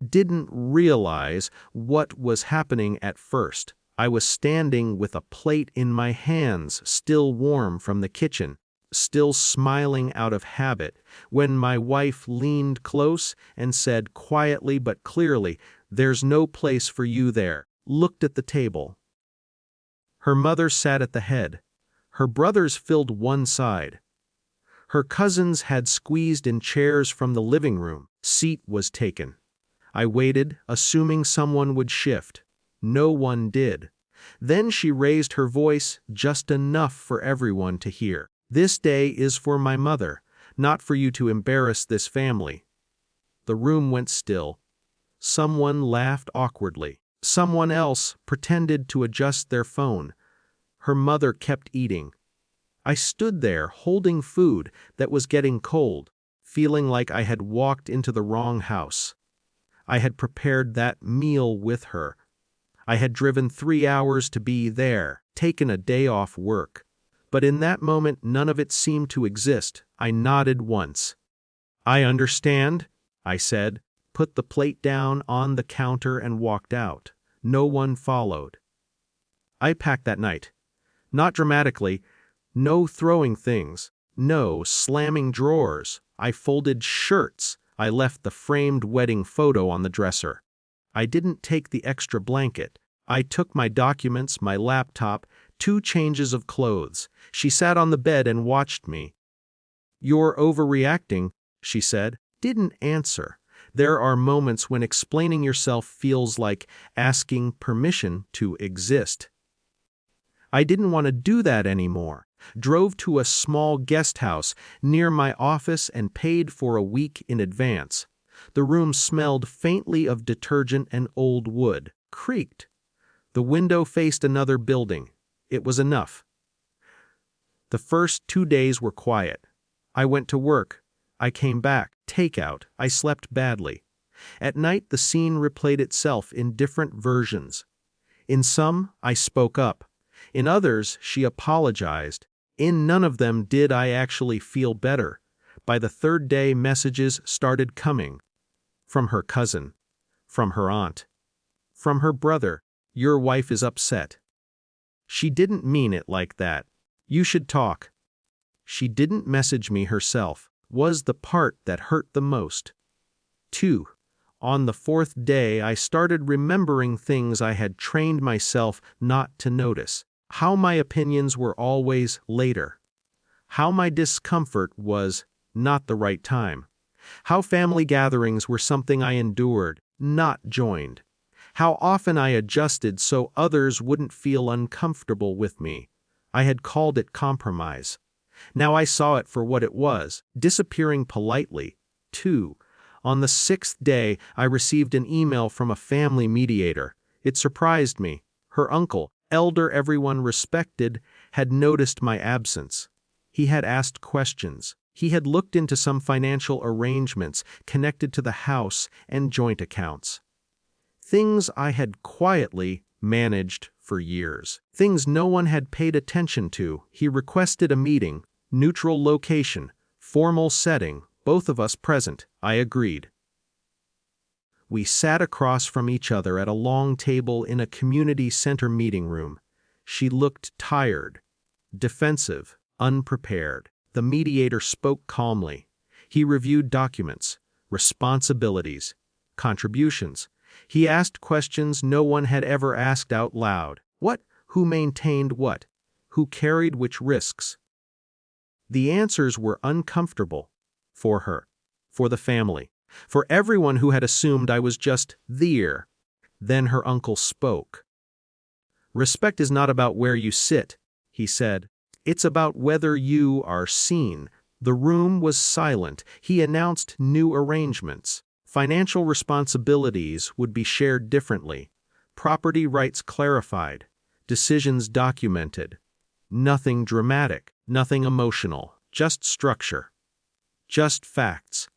didn't realize what was happening at first. I was standing with a plate in my hands, still warm from the kitchen, still smiling out of habit, when my wife leaned close and said quietly but clearly, "There's no place for you there." Looked at the table. Her mother sat at the head. Her brothers filled one side. Her cousins had squeezed in chairs from the living room. Seat was taken. I waited, assuming someone would shift. No one did. Then she raised her voice just enough for everyone to hear. "This day is for my mother, not for you to embarrass this family." The room went still. Someone laughed awkwardly. Someone else pretended to adjust their phone. Her mother kept eating. I stood there holding food that was getting cold, feeling like I had walked into the wrong house. I had prepared that meal with her. I had driven 3 hours to be there, taken a day off work. But in that moment, none of it seemed to exist. I nodded once. "I understand," I said, put the plate down on the counter and walked out. No one followed. I packed that night. Not dramatically. No throwing things. No slamming drawers. I folded shirts. I left the framed wedding photo on the dresser. I didn't take the extra blanket. I took my documents, my laptop, 2 changes of clothes. She sat on the bed and watched me. "You're overreacting," she said. Didn't answer. There are moments when explaining yourself feels like asking permission to exist. I didn't want to do that anymore. Drove to a small guest house near my office and paid for a week in advance. The room smelled faintly of detergent and old wood. Creaked. The window faced another building. It was enough. The first 2 days were quiet. I went to work. I came back. Takeout. I slept badly. At night, the scene replayed itself in different versions. In some, I spoke up. In others, she apologized. In none of them did I actually feel better. By the 3rd day, messages started coming. From her cousin. From her aunt. From her brother. "Your wife is upset." She didn't mean it like that. "You should talk." She didn't message me herself. Was the part that hurt the most. 2. On the 4th day, I started remembering things I had trained myself not to notice. How my opinions were always later. How my discomfort was not the right time. How family gatherings were something I endured, not joined. How often I adjusted so others wouldn't feel uncomfortable with me. I had called it compromise. Now I saw it for what it was, disappearing politely. 2. On the 6th day, I received an email from a family mediator. It surprised me. Her uncle, elder everyone respected, had noticed my absence. He had asked questions. He had looked into some financial arrangements connected to the house and joint accounts. Things I had quietly managed for years. Things no one had paid attention to. He requested a meeting, neutral location, formal setting, both of us present. I agreed. We sat across from each other at a long table in a community center meeting room. She looked tired, defensive, unprepared. The mediator spoke calmly. He reviewed documents, responsibilities, contributions. He asked questions no one had ever asked out loud. What? Who maintained what? Who carried which risks? The answers were uncomfortable. For her. For the family. For everyone who had assumed I was just there. Then her uncle spoke. "Respect is not about where you sit," he said. "It's about whether you are seen." The room was silent. He announced new arrangements. Financial responsibilities would be shared differently. Property rights clarified. Decisions documented. Nothing dramatic, nothing emotional, just structure. Just facts.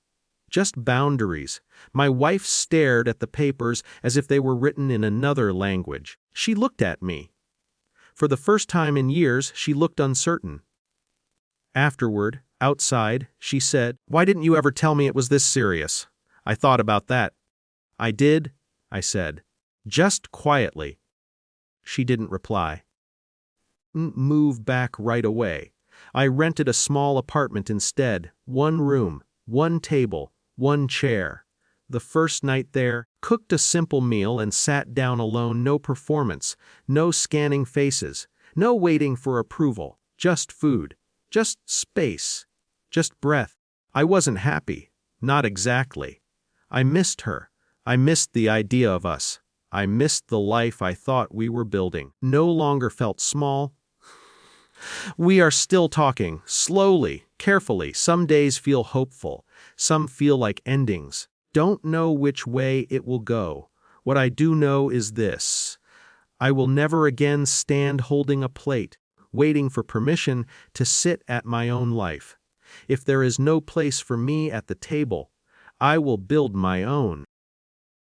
Just boundaries. My wife stared at the papers as if they were written in another language. She looked at me. For the first time in years, she looked uncertain. Afterward, outside, she said, "Why didn't you ever tell me it was this serious?" I thought about that. I did, I said. Just quietly. She didn't reply. Move back right away. I rented a small apartment instead, 1 room, 1 table, 1 chair. The first night there, cooked a simple meal and sat down alone, no performance, no scanning faces, no waiting for approval, just food, just space, just breath. I wasn't happy, not exactly. I missed her. I missed the idea of us. I missed the life I thought we were building. No longer felt small. We are still talking, slowly, carefully. Some days feel hopeful. Some feel like endings. Don't know which way it will go. What I do know is this. I will never again stand holding a plate, waiting for permission to sit at my own life. If there is no place for me at the table, I will build my own.